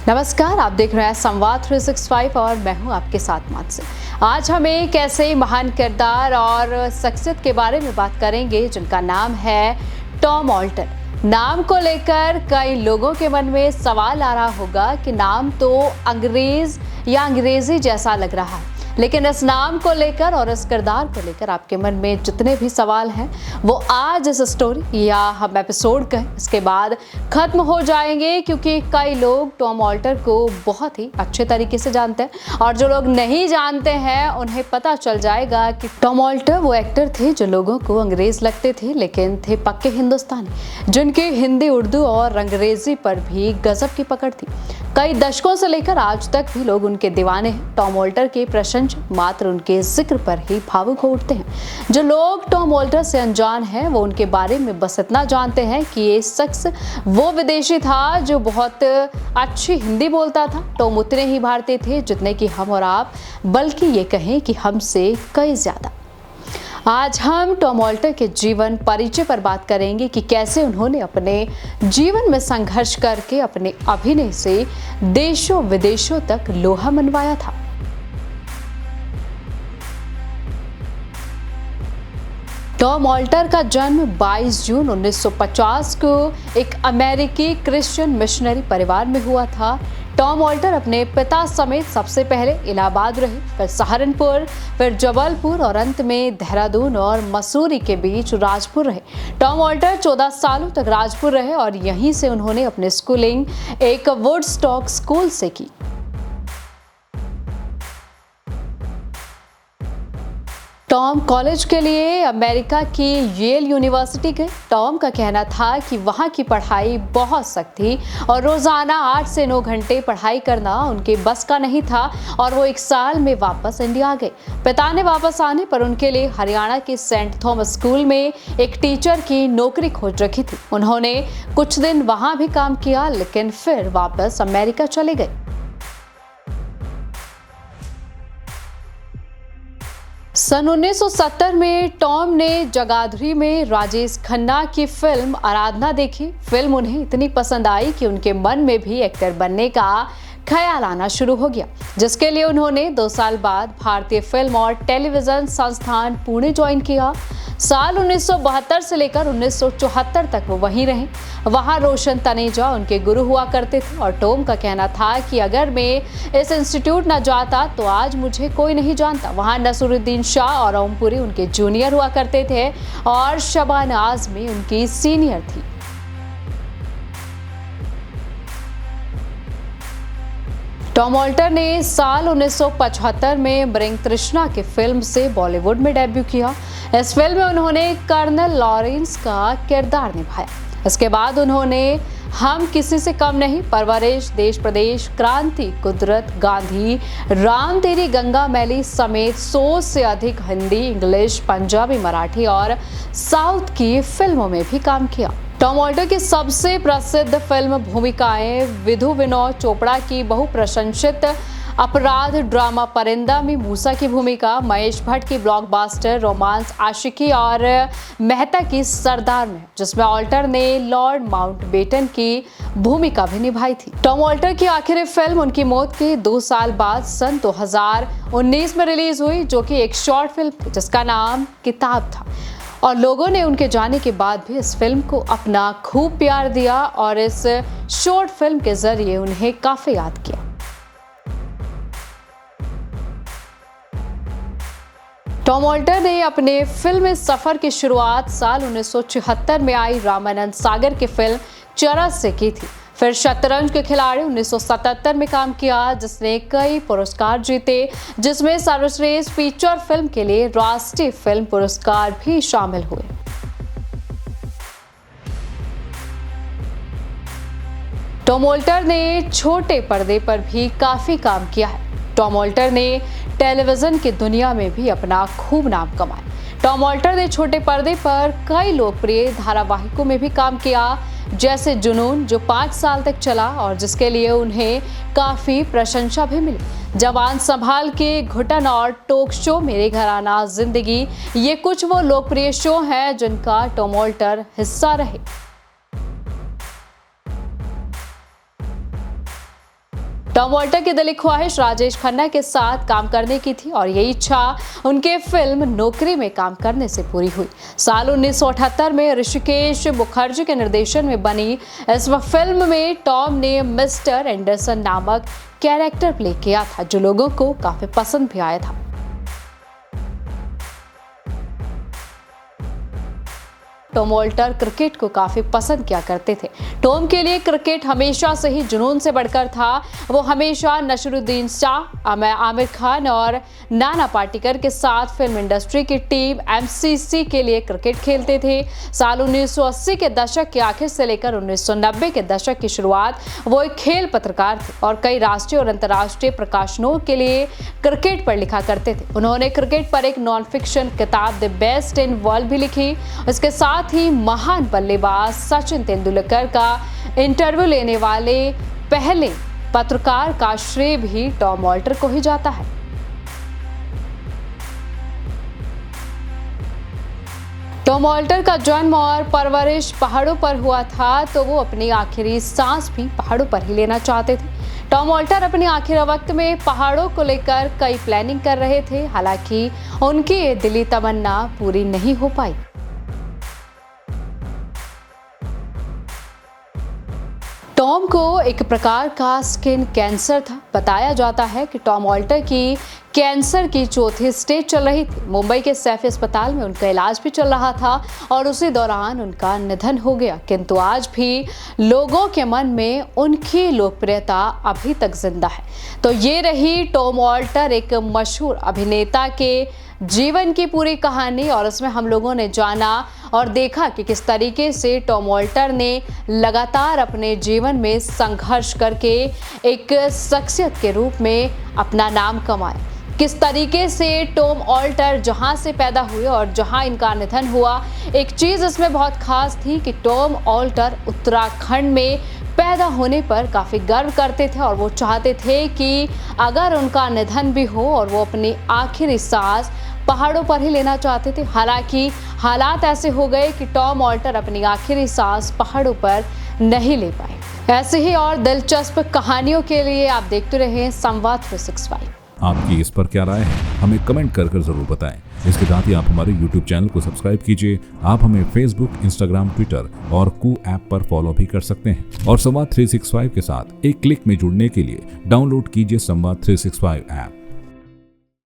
नमस्कार, आप देख रहे हैं संवाद 365 और मैं हूं आपके साथ मानसी। आज हम एक ऐसे महान किरदार और शख्सियत के बारे में बात करेंगे जिनका नाम है टॉम ऑल्टर। नाम को लेकर कई लोगों के मन में सवाल आ रहा होगा कि नाम तो अंग्रेज या अंग्रेजी जैसा लग रहा है, लेकिन इस नाम को लेकर और इस किरदार को लेकर आपके मन में जितने भी सवाल हैं वो आज इस स्टोरी या हम एपिसोड कहें इसके बाद खत्म हो जाएंगे, क्योंकि कई लोग टॉम ऑल्टर को बहुत ही अच्छे तरीके से जानते हैं और जो लोग नहीं जानते हैं उन्हें पता चल जाएगा कि टॉम ऑल्टर वो एक्टर थे जो लोगों को अंग्रेज लगते थे लेकिन थे पक्के हिंदुस्तानी, जिनकी हिंदी, उर्दू और अंग्रेजी पर भी गजब की पकड़ थी। कई दशकों से लेकर आज तक भी लोग उनके दीवाने हैं। टॉम ऑल्टर के प्रशंसक मात्र उनके जिक्र पर ही भावुक हो उठते हैं। जो लोग टॉम ऑल्टर से अनजान हैं वो उनके बारे में बस इतना जानते हैं कि ये शख्स वो विदेशी था जो बहुत अच्छी हिंदी बोलता था। टॉम उतने ही भारतीय थे जितने कि हम और आप, बल्कि ये कहें कि हमसे कई ज्यादा। आज हम टॉम ऑल्टर के जीवन परिचय पर बात करेंगे कि कैसे उन्होंने अपने जीवन में संघर्ष करके अपने अभिनय से देशों विदेशों तक लोहा मनवाया था। टॉम ऑल्टर का जन्म 22 जून 1950 को एक अमेरिकी क्रिश्चियन मिशनरी परिवार में हुआ था। टॉम ऑल्टर अपने पिता समेत सबसे पहले इलाहाबाद रहे, फिर सहारनपुर, फिर जबलपुर और अंत में देहरादून और मसूरी के बीच राजपुर रहे। टॉम ऑल्टर 14 सालों तक राजपुर रहे और यहीं से उन्होंने अपनी स्कूलिंग एक वुडस्टॉक स्कूल से की। टॉम कॉलेज के लिए अमेरिका की येल यूनिवर्सिटी गए। टॉम का कहना था कि वहाँ की पढ़ाई बहुत सख्त थी और रोजाना 8 से 9 घंटे पढ़ाई करना उनके बस का नहीं था और वो 1 साल में वापस इंडिया आ गए। पिता ने वापस आने पर उनके लिए हरियाणा के सेंट थॉमस स्कूल में एक टीचर की नौकरी खोज रखी थी। उन्होंने कुछ दिन वहाँ भी काम किया लेकिन फिर वापस अमेरिका चले गए। सन 1970 में टॉम ने जगाधरी में राजेश खन्ना की फिल्म आराधना देखी। फिल्म उन्हें इतनी पसंद आई कि उनके मन में भी एक्टर बनने का ख्याल आना शुरू हो गया, जिसके लिए उन्होंने 2 साल बाद भारतीय फिल्म और टेलीविजन संस्थान पुणे ज्वाइन किया। साल 1972 से लेकर 1974 तक वो वहीं रहे। वहां रोशन तनेजा उनके गुरु हुआ करते थे और टॉम का कहना था कि अगर मैं इस इंस्टीट्यूट न जाता तो आज मुझे कोई नहीं जानता। वहां नसरुद्दीन शाह और ओमपुरी उनके जूनियर हुआ करते थे और शबाना आजमी उनकी सीनियर थी। टॉम ऑल्टर ने साल 1975 में ब्रिंग तृष्णा की फिल्म से बॉलीवुड में डेब्यू किया। इस फिल्म में उन्होंने कर्नल लॉरेंस का किरदार निभाया। इसके बाद उन्होंने हम किसी से कम नहीं, परवरिश, देश प्रदेश, क्रांति, कुदरत, गांधी, राम तेरी गंगा मैली समेत 100 से अधिक हिंदी, इंग्लिश, पंजाबी, मराठी और साउथ की फिल्मों में भी काम किया। टॉम ऑल्टर की सबसे प्रसिद्ध फिल्म भूमिकाएं विधु विनोद चोपड़ा की बहुप्रशंसित अपराध ड्रामा परिंदा में मूसा की भूमिका, महेश भट्ट की ब्लॉकबस्टर रोमांस आशिकी और मेहता की सरदार में, जिसमें ऑल्टर ने लॉर्ड माउंटबेटन की भूमिका भी निभाई थी। टॉम ऑल्टर की आखिरी फिल्म उनकी मौत के 2 साल बाद सन 2019 में रिलीज हुई, जो कि एक शॉर्ट फिल्म थी जिसका नाम किताब था और लोगों ने उनके जाने के बाद भी इस फिल्म को अपना खूब प्यार दिया और इस शॉर्ट फिल्म के जरिए उन्हें काफी याद किया। टॉम ऑल्टर ने अपने फिल्म सफर की शुरुआत साल 1976 में आई रामानंद सागर की फिल्म चरस से की थी। फिर शतरंज के खिलाड़ी 1977 में काम किया, जिसने कई पुरस्कार जीते, जिसमें सर्वश्रेष्ठ फीचर फिल्म के लिए राष्ट्रीय फिल्म पुरस्कार भी शामिल हुए। टॉम ऑल्टर ने छोटे पर्दे पर भी काफी काम किया है। टॉम ऑल्टर ने टेलीविजन की दुनिया में भी अपना खूब नाम कमाया। टॉम ऑल्टर ने छोटे पर्दे पर कई लोकप्रिय धारावाहिकों में भी काम किया, जैसे जुनून, जो 5 साल तक चला और जिसके लिए उन्हें काफी प्रशंसा भी मिली। जवान संभाल के, घुटन और टॉक शो मेरे घराना जिंदगी, ये कुछ वो लोकप्रिय शो हैं जिनका टॉम ऑल्टर हिस्सा रहे। टॉम वॉल्टर की दिली ख्वाहिश राजेश खन्ना के साथ काम करने की थी और यही इच्छा उनके फिल्म नौकरी में काम करने से पूरी हुई। साल 1978 में ऋषिकेश मुखर्जी के निर्देशन में बनी इस फिल्म में टॉम ने मिस्टर एंडरसन नामक कैरेक्टर प्ले किया था, जो लोगों को काफी पसंद भी आया था। टॉम वॉल्टर क्रिकेट को काफी पसंद किया करते थे। टॉम के लिए क्रिकेट हमेशा से ही जुनून से बढ़कर था। वो हमेशा नसीरुद्दीन शाह, आमिर खान और नाना पाटेकर के साथ फिल्म इंडस्ट्री की टीम एमसीसी के लिए क्रिकेट खेलते थे। साल 1980 के दशक के आखिर से लेकर 1990 के दशक की शुरुआत वो एक खेल पत्रकार थे और कई राष्ट्रीय और अंतर्राष्ट्रीय प्रकाशनों के लिए क्रिकेट पर लिखा करते थे। उन्होंने क्रिकेट पर एक नॉन फिक्शन किताब द बेस्ट इन वर्ल्ड भी लिखी। इसके साथ ही महान बल्लेबाज सचिन तेंदुलकर का इंटरव्यू लेने वाले पहले पत्रकार का श्रेय भी टॉम वॉल्टर को ही जाता है। टॉम वॉल्टर का जन्म और परवरिश पहाड़ों पर हुआ था, तो वो अपनी आखिरी सांस भी पहाड़ों पर ही लेना चाहते थे। टॉम वॉल्टर अपने आखिरी वक्त में पहाड़ों को लेकर कई प्लानिंग कर रहे थे, हालांकि उनकी ये दिली तमन्ना पूरी नहीं हो पाई। टॉम को एक प्रकार का स्किन कैंसर था। बताया जाता है कि टॉम वॉल्टर की कैंसर की चौथी स्टेज चल रही थी। मुंबई के सैफी अस्पताल में उनका इलाज भी चल रहा था और उसी दौरान उनका निधन हो गया, किंतु आज भी लोगों के मन में उनकी लोकप्रियता अभी तक जिंदा है। तो ये रही टॉम वॉल्टर, एक मशहूर अभिनेता के जीवन की पूरी कहानी, और इसमें हम लोगों ने जाना और देखा कि किस तरीके से टॉम वॉल्टर ने लगातार अपने जीवन में संघर्ष करके एक शख्सियत के रूप में अपना नाम कमाया। किस तरीके से टॉम वॉल्टर जहां से पैदा हुए और जहां इनका निधन हुआ, एक चीज़ इसमें बहुत खास थी कि टॉम वॉल्टर उत्तराखंड में पैदा होने पर काफ़ी गर्व करते थे और वो चाहते थे कि अगर उनका निधन भी हो और वो अपनी आखिरी सांस पहाड़ों पर ही लेना चाहते थे। हालांकि हालात ऐसे हो गए कि टॉम वॉल्टर अपनी आखिरी सांस पहाड़ों पर नहीं ले पाए। ऐसे ही और दिलचस्प कहानियों के लिए आप देखते रहें संवाद 365। आपकी इस पर क्या राय है, हमें कमेंट कर जरूर बताएं। इसके साथ ही आप हमारे YouTube चैनल को सब्सक्राइब कीजिए। आप हमें Facebook, Instagram, Twitter और कू ऐप पर फॉलो भी कर सकते हैं। और संवाद 365 के साथ एक क्लिक में जुड़ने के लिए डाउनलोड कीजिए संवाद 365 ऐप।